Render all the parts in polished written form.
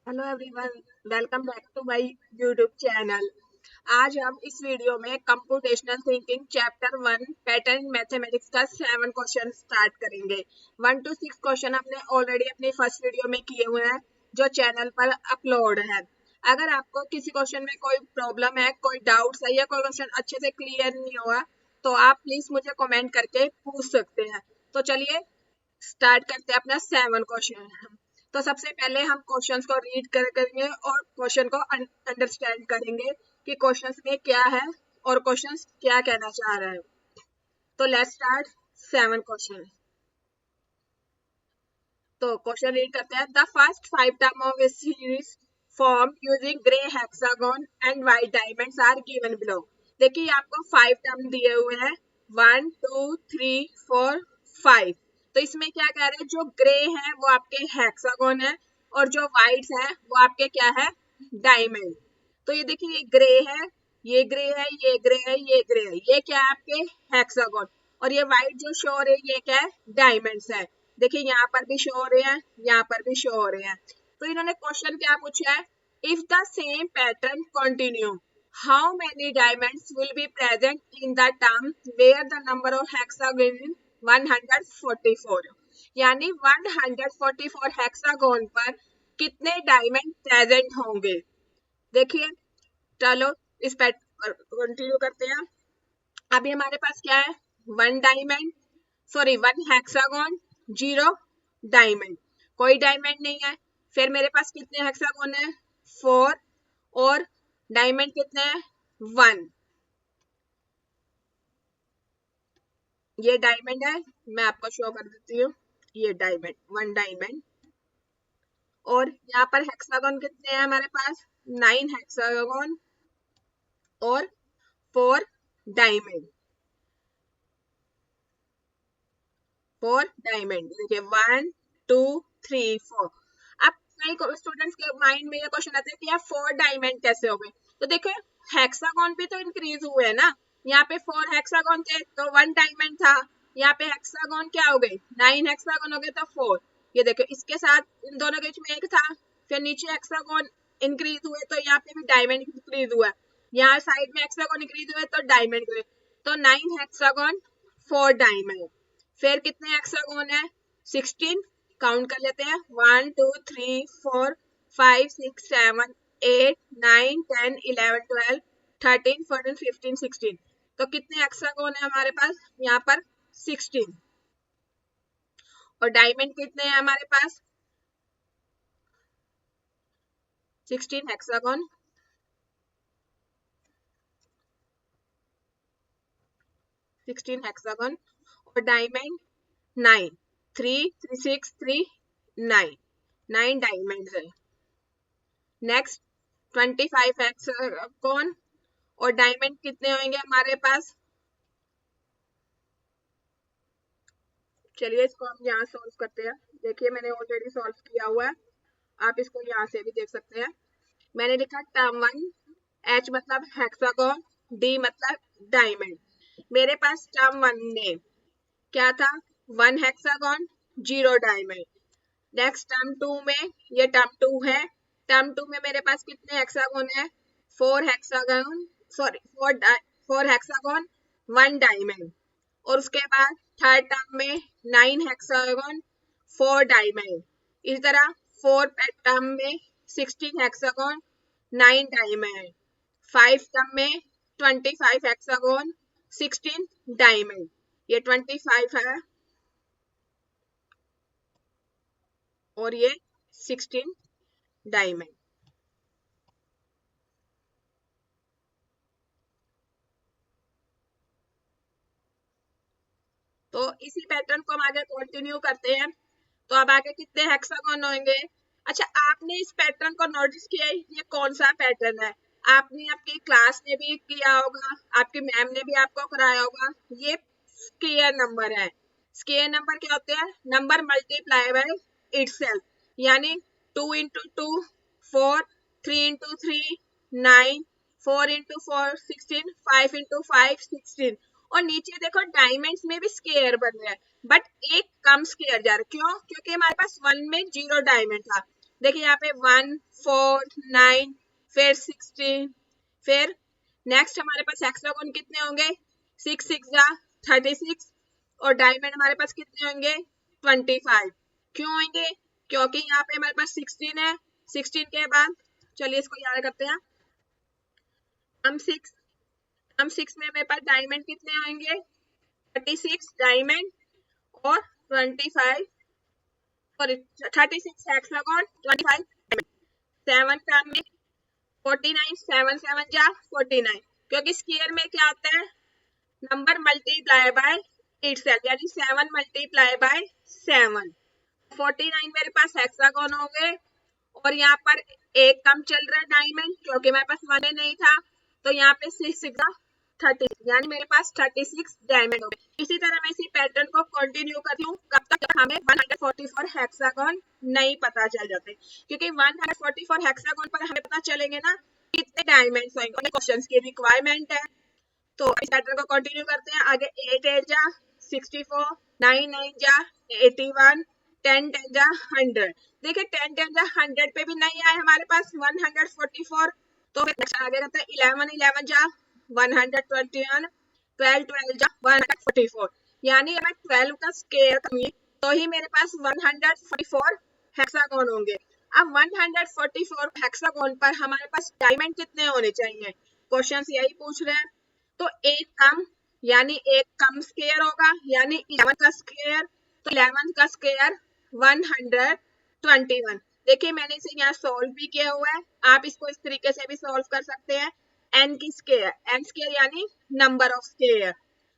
Hello everyone, welcome back to my YouTube channel. आज हम इस वीडियो में computational thinking chapter 1 pattern mathematics का 7 क्वेश्चन स्टार्ट करेंगे। 1 to 6 क्वेश्चन हमने ऑलरेडी अपनी फर्स्ट वीडियो में किए हुए हैं जो चैनल पर अपलोड है। अगर आपको किसी क्वेश्चन में कोई प्रॉब्लम है, कोई डाउट्स है या कोई क्वेश्चन अच्छे से क्लियर नहीं हुआ तो आप प्लीज मुझे कमेंट करके पूछ सकते हैं। तो चलिए स्टार्ट करते हैं अपना 7 क्वेश्चन। तो सबसे पहले हम क्वेश्चंस को रीड करेंगे और क्वेश्चन को अंडरस्टैंड करेंगे कि क्वेश्चंस में क्या है और क्वेश्चंस क्या कहना चाह रहा है। तो लेट्स स्टार्ट 7 क्वेश्चन। तो क्वेश्चन रीड करते हैं। The first 5 term of a series form using grey hexagon and white diamonds are given below. देखिए आपको 5 टर्म दिए हुए हैं, 1 2 3 4 5। तो इसमें क्या कह रहे हैं, जो ग्रे है वो आपके हेक्सागोन है और जो व्हाइट है वो आपके क्या है, डायमंड। तो ये देखिए, ये ग्रे है, ये ग्रे है, ये ग्रे है, ये ग्रे है, ये क्या है आपके हेक्सागोन। और ये व्हाइट जो शो हो रही है ये क्या है, डायमंड्स है। देखिए यहाँ पर भी शो हो रहे हैं, यहाँ पर भी शो हो रहे हैं। तो इन्होंने क्वेश्चन क्या पूछा है, if the same pattern continue how many diamonds will be present in the term where the number of hexagon 144। यानी 144 हेक्सागोन पर कितने डायमंड प्रेजेंट होंगे। देखिए, चलो इस पैटर्न कंटिन्यू करते हैं। अभी हमारे पास क्या है, 1 हेक्सागोन, 0 डायमंड, कोई डायमंड नहीं है। फिर मेरे पास कितने हेक्सागोन है, 4, और डायमंड कितने हैं, 1। ये डायमंड है, मैं आपको शो कर देती हूँ। ये डायमंड, 1 डायमंड। और यहाँ पर हेक्सागोन कितने हैं हमारे पास, 9 हेक्सागोन और 4 डायमंड। 4 डायमंड, देखिए 1 2 3 4। अब कई स्टूडेंट्स के माइंड में ये क्वेश्चन आता है कि यार 4 डायमंड कैसे हो गए। तो देखो, हेक्सागोन भी तो इंक्रीज हुए ना। यहाँ पे 4 हेक्सागोन थे तो 1 डायमंड था। यहाँ पे हेक्सागोन क्या हो गए, 9 हेक्सागोन हो गए तो 4। ये देखो, इसके साथ इन दोनों के बीच में एक था, फिर नीचे हेक्सागोन इंक्रीज हुए तो यहाँ पे भी डायमंड इंक्रीज हुआ। यहाँ साइड में हेक्सागोन इंक्रीज हुए तो डायमंड हुए। तो 9 हेक्सागोन 4 डायमंड। फिर कितने हेक्सागोन है, 16। काउंट कर लेते हैं, 1 2 3 4 5 6 7 8 9 10 11 12 13 14 15 16। तो कितने हेक्सागोन है हमारे पास यहाँ पर, 16। और डायमंड कितने हैं हमारे पास, 16 हेक्सागोन, 16 हेक्सागोन और डायमंड 9, 3 3 6 3 9, 9 डायमंड है। नेक्स्ट 25 हेक्सागोन और डायमंड कितने होंगे हमारे पास। चलिए इसको हम यहाँ सॉल्व करते हैं। देखिए मैंने ऑलरेडी सॉल्व किया हुआ है, आप इसको यहाँ से भी देख सकते हैं। मैंने लिखा टर्म 1, एच मतलब हेक्सागोन, डी मतलब डायमंड। मेरे पास टर्म 1 में क्या था, 1 हेक्सागोन 0 डायमंड। नेक्स्ट टर्म 2 में, ये टर्म 2 है, टर्म 2 में मेरे पास कितने हेक्सागोन है, 4 हेक्सागोन, सॉरी 4 हेक्सागोन 1 डायमंड। और उसके बाद थर्ड टर्म में 9 हेक्सागोन 4 डायमंड। इसी तरह फोर्थ टर्म में 16 हेक्सागोन 9 डायमंड। 5 टर्म में 25 हेक्सागोन 16 डायमंड। ये 25 है और ये 16 डायमंड। तो इसी पैटर्न को हम आगे कंटिन्यू करते हैं। तो अब आगे कितने हेक्सागोन होंगे। अच्छा, आपने इस पैटर्न को नोटिस किया है, ये कौन सा पैटर्न है। आपने आपकी क्लास में भी किया होगा, आपकी मैम ने भी आपको कराया होगा। ये स्क्वायर नंबर है। स्क्वायर नंबर क्या होते हैं, नंबर मल्टीप्लाई बाय इटसेल्फ। यानी 2 इंटू 2 4, 3 इंटू 3 9, 4 इंटू 4 16, 5 इंटू 5 16। और नीचे देखो डायमंड्स में भी स्क्वायर बन रहा है, बट एक कम स्क्वायर जा रहा है। क्यों, क्योंकि हमारे पास 1 में 0 डायमंड था। देखिए यहाँ पे 1 4 9 फिर 16, फिर नेक्स्ट हमारे पास हेक्सागोन कितने होंगे 6 6 जा 36 और डायमंड हमारे पास कितने होंगे 25। क्यों होंगे क्योंकि यहाँ पे हमारे पास 16 है, 16 के बाद चलिए इसको याद करते हैं हम 6 में मेरे पास डायमंड कितने आएंगे 36 डायमंड और 25 सॉरी 36 हेक्सागोन 25 7 का में 49 7 7 जा 49 क्योंकि स्क्वायर में क्या आता है नंबर मल्टीप्लाई बाय इटसेल्फ यानी 7 मल्टीप्लाई बाय 7। 49 मेरे पास हेक्सागोन हो गए और यहाँ पर एक कम चल रहा है डायमंड क्योंकि मेरे पास 1 नहीं था तो यहाँ पे 6 30 यानी मेरे पास 36 डायमंड हो गए। इसी तरह मैं इसी पैटर्न को कंटिन्यू करती हूँ कब तक जब हमें 144 हेक्सागोन नहीं पता चल जाते क्योंकि 144 हेक्सागोन पर हमें पता चलेंगे ना कितने डायमंड्स होंगे क्वेश्चंस की रिक्वायरमेंट है। तो इस पैटर्न को कंटिन्यू करते हैं आगे 8 8 जा 64 9 9 जा 81 10 10 जा 100। देखिए 10 10 जा 100 पे भी नहीं आए हमारे पास 144 तो फिर नेक्स्ट आगे रहता है 11 11 जा 121 12 12 जा 144 यानी अगर 12 का स्क्वायर करेंगे तो ही मेरे पास 144 हेक्सागोन होंगे। अब 144 हेक्सागोन पर हमारे पास डायमंड कितने होने चाहिए क्वेश्चंस यही पूछ रहे हैं तो एक कम यानी एक कम स्क्वायर होगा यानी 11 का स्क्वायर तो 11 का स्क्वायर 121। देखिए मैंने इसे यहाँ सॉल्व भी किया हुआ है आप इसको इस तरीके से भी सॉल्व कर सकते हैं n की स्क्वायर n स्क्वायर यानी नंबर ऑफ स्क्वायर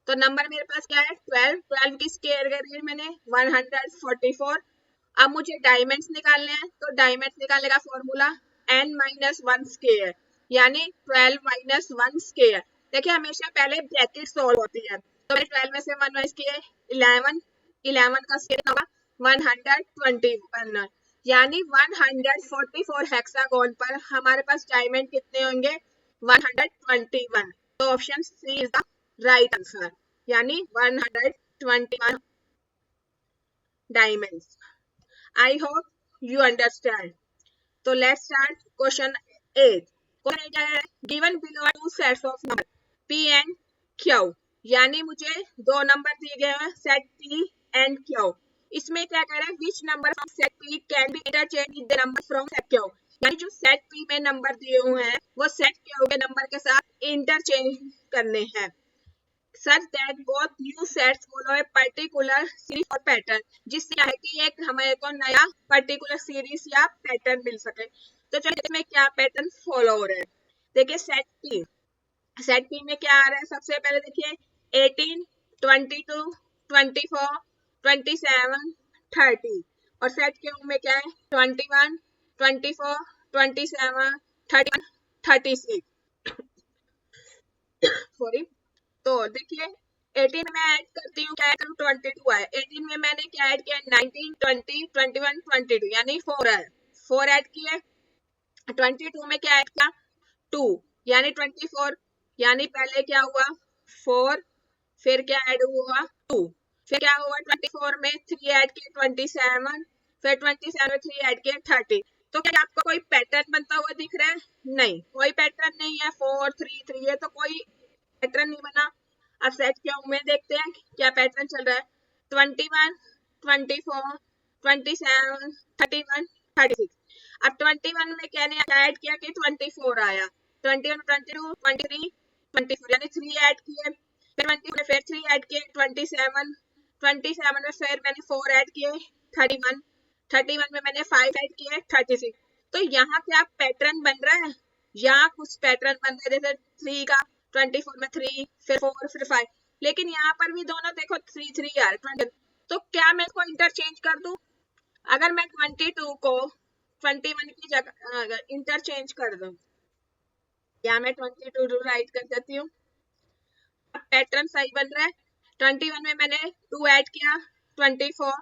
तो नंबर मेरे पास क्या है 12 12 की स्क्वायर करी मैंने 144। अब मुझे डायमंड्स निकालने हैं तो डायमंड्स निकालने का फॉर्मूला n माइनस 1 स्क्वायर यानी 12 माइनस 1 स्क्वायर। देखिए हमेशा पहले ब्रैकेट सॉल्व होती है तो मैंने 12 में से 1 माइनस किए 11 11 का स्क्वायर होगा 121 यानी 144 हेक्सागोन पर हमारे पास डायमंड कितने होंगे 121। तो option C is the right answer यानी 121 diamonds. I hope you understand. तो लेट्स स्टार्ट क्वेश्चन 8। क्वेश्चन 8 है given below two sets of number p and q यानी मुझे दो नंबर दिए गए हैं सेट p एंड q। इसमें क्या कह रहा है which number from set p can be interchange with the number from set q यानी जो सेट p में नंबर दिए हुए हैं वो सेट q के नंबर के साथ इंटरचेंज करने हैं such that both new sets follow a particular series और पैटर्न जिससे क्या है कि एक हमें को नया पर्टिकुलर सीरीज या पैटर्न मिल सके। तो चलिए इसमें क्या पैटर्न फॉलो हो रहे हैं देखिए सेट पी में क्या आ रहा है सबसे पहले देखिए 18 22 24 27 30 और सेट क्यू में क्या है 21 24 27 31 36 सॉरी। तो देखिए 18 में ऐड करती हूँ क्या करूँ 22 है 18 में मैंने क्या ऐड किया 19 20 21 22 यानी 4 है 4 ऐड किए 22 में क्या ऐड किया 2 यानी 24 यानी पहले क्या हुआ 4 फिर क्या ऐड हुआ 2 फिर क्या हुआ 24 में 3 ऐड किए 27 फिर 27 में 3 ऐड किए 30। तो क्या आपको कोई पैटर्न बनता हुआ दिख रहा है नहीं कोई पैटर्न नहीं है 4 3 3 है तो कोई पैटर्न नहीं बना। अब सेट क्या में देखते हैं क्या पैटर्न चल रहा है 21 24 27 31 36। अब 21 में क्या ऐड किया कि 24 आया 21 22 23 24 यानी 3 ऐड किए फिर 24 में फिर 3 ऐड किए 27 27 में फिर मैंने 4 ऐड किए 31 31 में मैंने 5 ऐड किए 36। तो यहाँ क्या पैटर्न बन रहा है यहाँ कुछ पैटर्न बन रहा है जैसे 3 का 24 में 3 फिर 4 फिर 5 लेकिन यहाँ पर भी दोनों देखो 3 3 यार 20। तो क्या मैं इसको इंटरचेंज कर दूं अगर मैं 22 को 21 की जगह इंटरचेंज कर दूं या मैं 22 राइट कर देती हूँ। पैटर्न सही बन रहा है 21 में मैंने 2 ऐड किया 24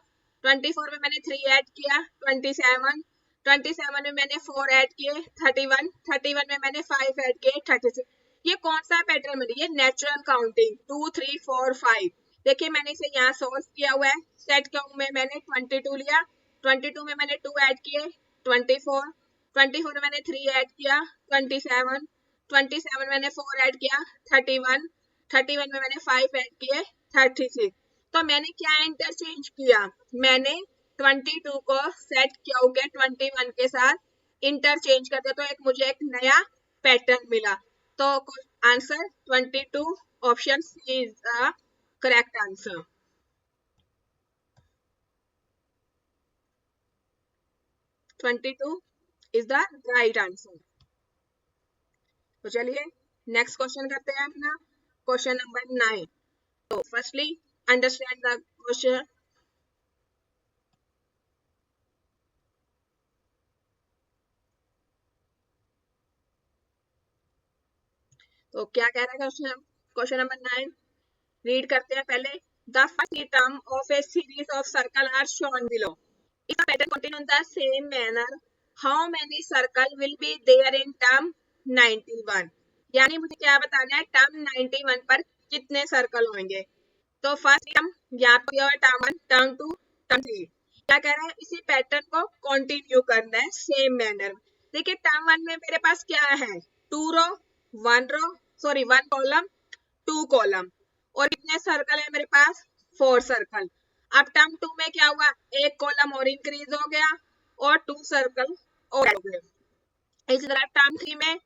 24 में मैंने 3 ऐड किया 27 27 में मैंने 4 ऐड किए 31 31 में मैंने 5 ऐड किए 36। ये कौन सा पैटर्न बनी ये नेचुरल काउंटिंग 2 3 4 5। देखिए मैंने इसे यहाँ सोल्व किया हुआ है सेट क्यू में मैंने 22 लिया 22 में मैंने 2 ऐड किए 24, 24 में मैंने 3 ऐड किया 27, 27 मैंने 4 ऐड किया 31, 31 में मैंने 5 ऐड किए 36। तो मैंने क्या इंटरचेंज किया, मैंने 22 को सेट किया हो गया 21 के साथ इंटरचेंज कर दिया, तो एक मुझे एक नया पैटर्न मिला। तो answer 22 option C is the correct answer. 22 is the right answer. तो चलिए नेक्स्ट क्वेश्चन करते हैं अपना क्वेश्चन नंबर 9। तो फर्स्टली अंडरस्टैंड द क्वेश्चन। तो क्या कह रहा है क्वेश्चन नंबर 9, रीड करते हैं पहले। The first term of a series of circle are shown below, if the pattern continue in the same manner how many circle will be there in term 91। यानी मुझे क्या बताना है, टर्म 91 पर कितने सर्कल होंगे। तो फर्स्ट टर्म यहाँ पर टर्म 1, टर्म 2, टर्म 3। क्या कह रहा है, इसी पैटर्न को कंटिन्यू करना है सेम मैनर। देखिए टर्म 1 में मेरे पास क्या है, 2 रो 1 रो सॉरी 1 कॉलम 2 कॉलम, और कितने सर्कल है मेरे पास, 4 सर्कल। अब टर्म 2 में क्या हुआ, एक कॉलम और इंक्रीज हो गया और 2 सर्कल और ऐड हो गए। इसी तरह टर्म 3 में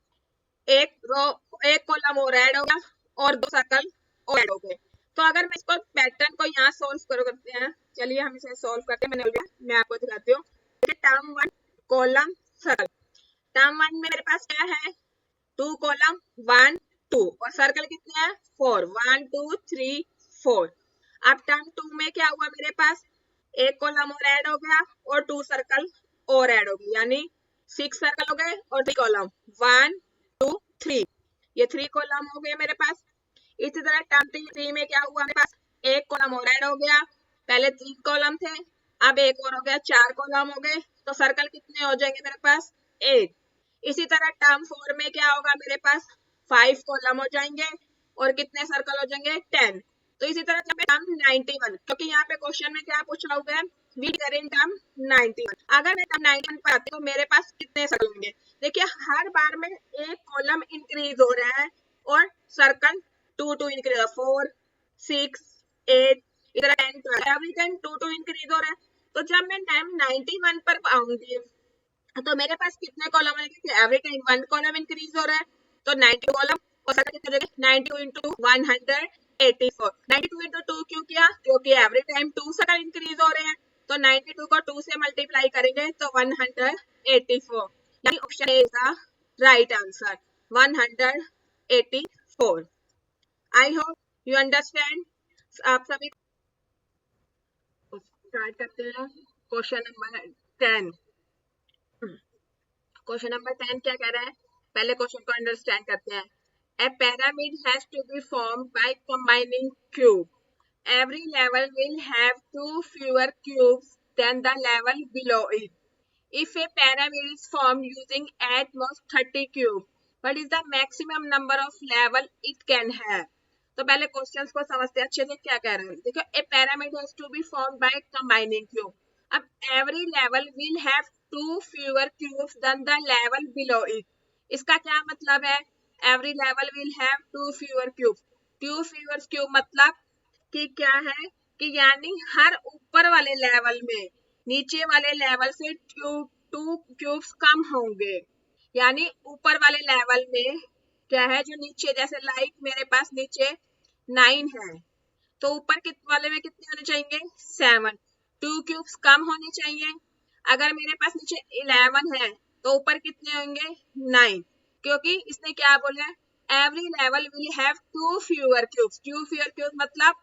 एक रो एक कॉलम और ऐड हो गया और 2 सर्कल और ऐड हो गए। तो अगर मैं इसको पैटर्न को यहाँ सोल्व करते हैं, चलिए हम इसे सोल्व करते हैं। मैं आपको दिखाती हूँ। टर्म 1 कॉलम सर्कल, टर्म 1 में मेरे पास क्या है, 2 कॉलम 1 2 और सर्कल कितने हैं 4, 1 2 3 4। अब टर्म 2 में क्या हुआ, मेरे पास एक कॉलम और ऐड हो गया और 2 सर्कल और ऐड हो गए, यानी 6 सर्कल हो गए और 3 कॉलम 1 2 3, ये 3 कॉलम हो गए मेरे पास। इसी तरह टर्म 3 में क्या हुआ, मेरे पास एक कॉलम और ऐड हो गया, पहले 3 कॉलम थे अब एक और हो गया, 4 कॉलम हो गए। तो सर्कल कितने हो जाएंगे मेरे पास 8। इसी तरह टर्म 4 में क्या होगा, मेरे पास 5 कॉलम हो जाएंगे और कितने सर्कल हो जाएंगे 10। तो इसी तरह टर्म 91, क्योंकि यहाँ पे क्वेश्चन में क्या पूछा हुआ है, वी करें टर्म 91। अगर मैं टर्म 91 पर आती हूँ तो मेरे पास कितने सर्कल होंगे। देखिए हर बार में एक कॉलम इंक्रीज हो रहा है और सर्कल 2 इंक्रीज, 4 6 8 इधर 10 12 एवरी टाइम 2 इंक्रीज हो रहा है। तो जब मैं टाइम 91 पर आऊंगी तो मेरे पास कितने कॉलम है, क्योंकि एवरी टाइम 1 कॉलम इंक्रीज हो रहा है। तो 90 कॉलम और सर्कल कितने हो जाएंगे, 92 इंटू 184। 92 इंटू 2 क्यों किया, क्योंकि एवरी टाइम 2 सर्कल इंक्रीज हो रहे हैं। तो 92 को 2 से मल्टीप्लाई करेंगे तो 184, यानी option A is the right answer 184। I hope you understand. आप सभी स्टार्ट करते हैं क्वेश्चन नंबर 10। क्वेश्चन नंबर 10 क्या कह रहा है, पहले क्वेश्चन को अंडरस्टैंड करते हैं। A pyramid has to be formed by combining cube. Every level will have 2 fewer cubes than the level below it. If a pyramid is formed using at most 30 cubes, what is the maximum number of level it can have? तो पहले questions को समझते हैं अच्छे से क्या कह रहे हैं। देखो ए pyramid has to be formed by combining cube. अब every level will have 2 fewer cubes than the level below it. इसका क्या मतलब है, every level will have 2 fewer cubes. 2 fewer cube मतलब कि क्या है कि यानी हर ऊपर वाले लेवल में नीचे वाले लेवल से 2 क्यूब्स कम होंगे। यानी ऊपर वाले लेवल में क्या है, जो नीचे जैसे लाइक मेरे पास नीचे 9 है तो ऊपर वाले में कितने होने चाहिए 7, 2 क्यूब्स कम होने चाहिए। अगर मेरे पास नीचे 11 है तो ऊपर कितने होंगे 9, क्योंकि इसने क्या बोला है, every level will have 2 fewer cubes. 2 fewer cubes मतलब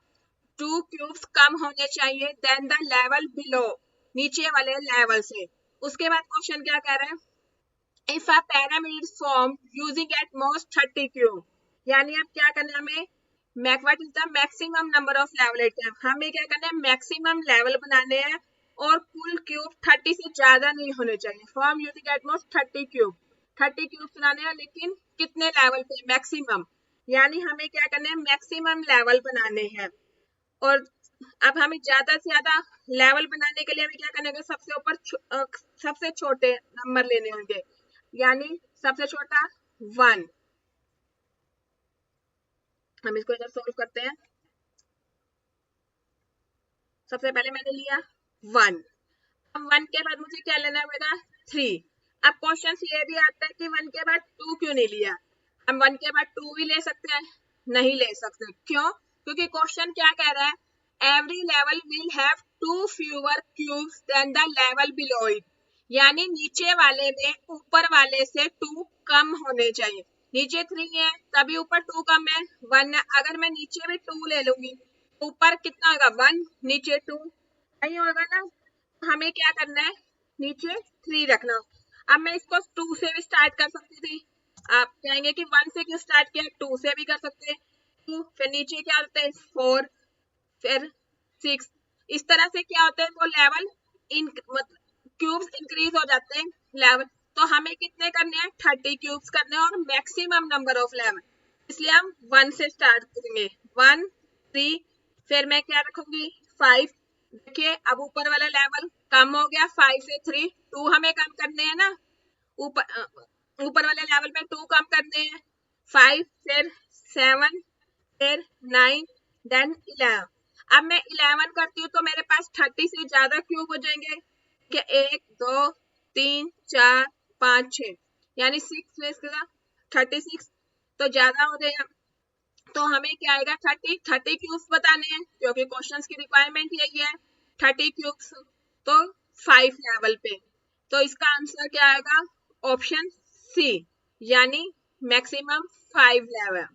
2 क्यूब्स कम होने चाहिए देन द लेवल बिलो, नीचे वाले लेवल से। उसके बाद क्वेश्चन क्या कह रहे हैं, if a pyramid is formed using at most 30 cube, यानी अब क्या करना है हमें, what is the maximum number of level it can, हमें क्या करना है मैक्सिमम लेवल बनाने हैं और कुल क्यूब 30 से ज्यादा नहीं होने चाहिए। Form using at most 30 cube, 30 cube बनाने हैं लेकिन कितने लेवल पे मैक्सिमम, यानी हमें क्या करना है मैक्सिमम लेवल बनाने हैं। और अब हमें ज्यादा से ज्यादा लेवल बनाने के लिए हमें क्या करना होगा, सबसे ऊपर सबसे छोटे नंबर लेने होंगे, यानी सबसे छोटा 1। हम इसको इधर सोल्व करते हैं। सबसे पहले मैंने लिया 1। अब 1 के बाद मुझे क्या लेना होगा, 3। अब क्वेश्चन ये भी आता है कि 1 के बाद 2 क्यों नहीं लिया। हम 1 के बाद 2 भी ले सकते हैं, नहीं ले सकते, क्यों? क्योंकि क्वेश्चन क्या कह रहा है, every level will have 2 fewer cubes than the level below it, यानी नीचे वाले में ऊपर वाले से 2 कम होने चाहिए। नीचे 3 है तभी ऊपर 2 कम है, 1 है। अगर मैं नीचे भी 2 ले लूंगी, ऊपर कितना होगा, 1, नीचे 2 नहीं होगा ना। हमें क्या करना है, नीचे 3 रखना। अब मैं इसको 2 से भी स्टार्ट कर सकती थी। आप कहेंगे कि 1 से क्यों स्टार्ट किया, 2 से भी कर सकते हैं। 2 फिर नीचे क्या होता है, 4 फिर 6। इस तरह से क्या होता है, वो लेवल इन मतलब क्यूब्स इंक्रीज हो जाते हैं लेवल। तो हमें कितने करने हैं, 30 क्यूब्स करने हैं और मैक्सिमम नंबर ऑफ लेवल, इसलिए हम 1 से स्टार्ट करेंगे। 1 3 फिर मैं क्या रखूंगी, 5। देखिए अब ऊपर वाला लेवल कम हो गया, 5 से 3 2 हमें कम करने हैं ना, ऊपर वाले लेवल में 2 कम करने हैं। 5 फिर 7 फिर 9 देन 11। अब मैं 11 करती हूँ तो मेरे पास 30 से ज्यादा क्यूब हो जाएंगे, कि 1 2 3 4 5 6, यानी 6 में इसका 36 तो ज्यादा हो जाएगा। तो हमें क्या आएगा, 30 क्यूब्स बताने हैं, क्योंकि क्वेश्चंस की रिक्वायरमेंट यही है 30 क्यूब्स। तो 5 लेवल पे, तो इसका आंसर क्या आएगा, ऑप्शन सी, यानी मैक्सिमम 5 लेवल।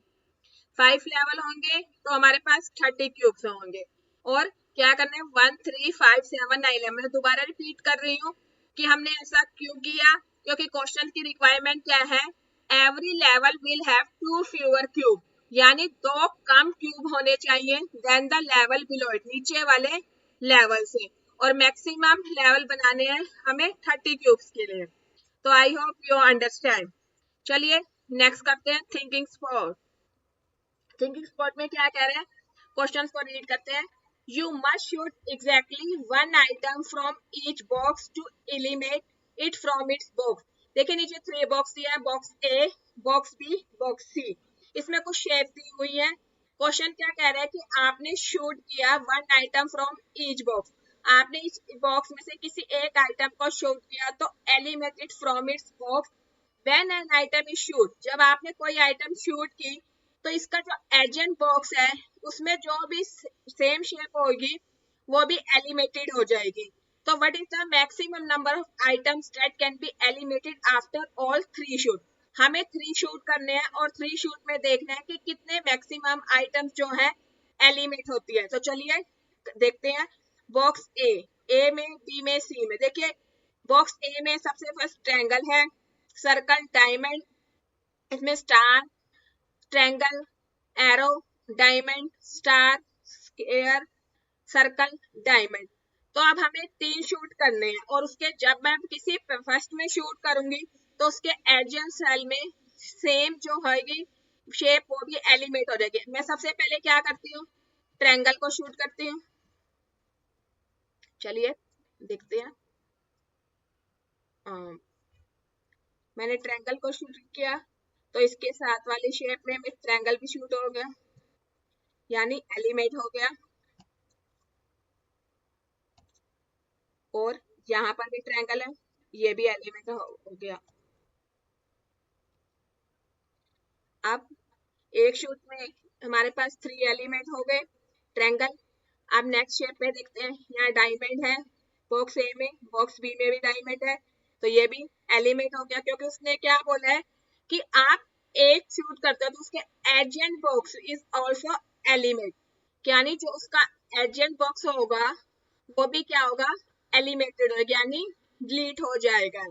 5 लेवल होंगे तो हमारे पास 30 क्यूब्स होंगे। और क्या करना है, 1 3 5 7 9 11। मैं दोबारा रिपीट कर रही हूँ कि हमने ऐसा क्यों किया, क्योंकि क्वेश्चन की रिक्वायरमेंट क्या है, every level will have 2 fewer cube, यानी 2 कम क्यूब होने चाहिए than the level below it, नीचे वाले लेवल से। और मैक्सिमम लेवल बनाने हैं हमें 30 क्यूब्स के लिए। तो आई होप यू अंडरस्टैंड। चलिए नेक्स्ट करते हैं थिंकिंग स्पॉट। थिंकिंग स्पॉट में क्या कह रहे हैं, क्वेश्चन को रीड करते हैं। You must shoot exactly 1 item from each box to eliminate it from its box. देखिए नीचे 3 बॉक्स दिया है, box A, box B, box C. इसमें कुछ शेप दी हुई है। क्वेश्चन क्या कह रहा है कि आपने शूट किया 1 आइटम फ्रॉम ईच बॉक्स, आपने इस बॉक्स में से किसी एक आइटम को शूट किया, तो eliminate it from its box when an item is shoot. जब आपने कोई आइटम शूट की तो इसका जो एजेंट बॉक्स है उसमें जो भी सेम शेप होगी वो भी एलिमिनेटेड हो जाएगी। तो what is the maximum number of items that can be eliminated after all 3 shoot. हमें 3 शूट करने हैं और 3 शूट में देखना है कि कितने मैक्सिमम आइटम्स जो है एलिमिनेट होती है। तो चलिए देखते हैं। बॉक्स ए में, बी में, सी में। देखिए बॉक्स ए में सबसे फर्स्ट ट्रायंगल है, सर्कल, डायमंड, इसमें star, triangle, arrow, diamond, star, square, circle, diamond. तो अब हमें 3 शूट करने हैं और उसके जब मैं किसी फर्स्ट में शूट करूंगी तो उसके एडजेंट सेल में सेम जो होगी शेप वो भी एलिमिनेट हो जाएगी। मैं सबसे पहले क्या करती हूँ, ट्रायंगल को शूट करती हूँ। चलिए देखते हैं। मैंने ट्रायंगल को शूट किया तो इसके साथ वाली शेप में ट्रायंगल भी शूट हो गया, यानी एलिमिनेट हो गया। और यहाँ पर भी ट्रायंगल है, ये भी एलिमेंट हो गया। अब एक शूट में हमारे पास 3 एलिमेंट हो गए ट्रायंगल। अब नेक्स्ट शेप में देखते हैं, यहाँ डायमंड है, बॉक्स ए में, बॉक्स बी में भी डायमंड है, तो ये भी एलिमेंट हो गया, क्योंकि उसने क्या बोला है कि आप एक शूट करते हो तो उसके एडजेंट बॉक्स इज ऑल्सो एलिमेंट, यानी जो उसका एडजेंट बॉक्स होगा वो भी क्या होगा, एलिमिनेटेड होगा, यानी डिलीट हो जाएगा।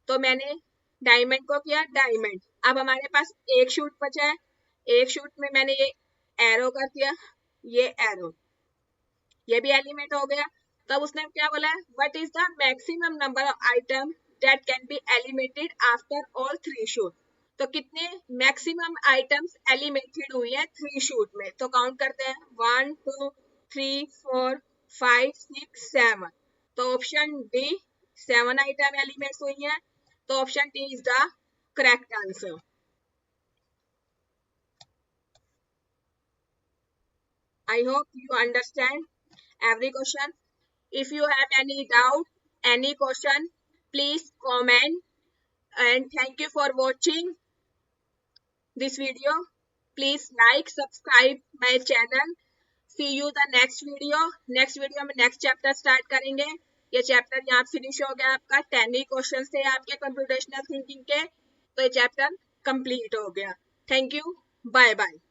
तो मैंने डायमंड को किया डायमंड। अब हमारे पास एक शूट बचा है, एक शूट में मैंने ये एरो कर दिया, ये एरो, ये भी एलिमेंट हो गया। तब उसने क्या बोला है, what is the maximum number of item that can be eliminated after all 3 shoot. तो कितने मैक्सिमम आइटम्स एलिमिनेटेड हुई है 3 शूट में, तो काउंट करते हैं 1 2 3, 4, 5, 6, 7. तो ऑप्शन डी 7 आइटम एलिमेंट्स हुई हैं, तो option D is the correct answer. I hope you understand every question. If you have any doubt, any question, please comment. And thank you for watching this video. Please like, subscribe my channel. See you the next video. Next video में next chapter start करेंगे. ये chapter यहाँ finish हो गया आपका. 10 ही questions थे आपके computational thinking के. तो ये chapter complete हो गया. Thank you. Bye bye.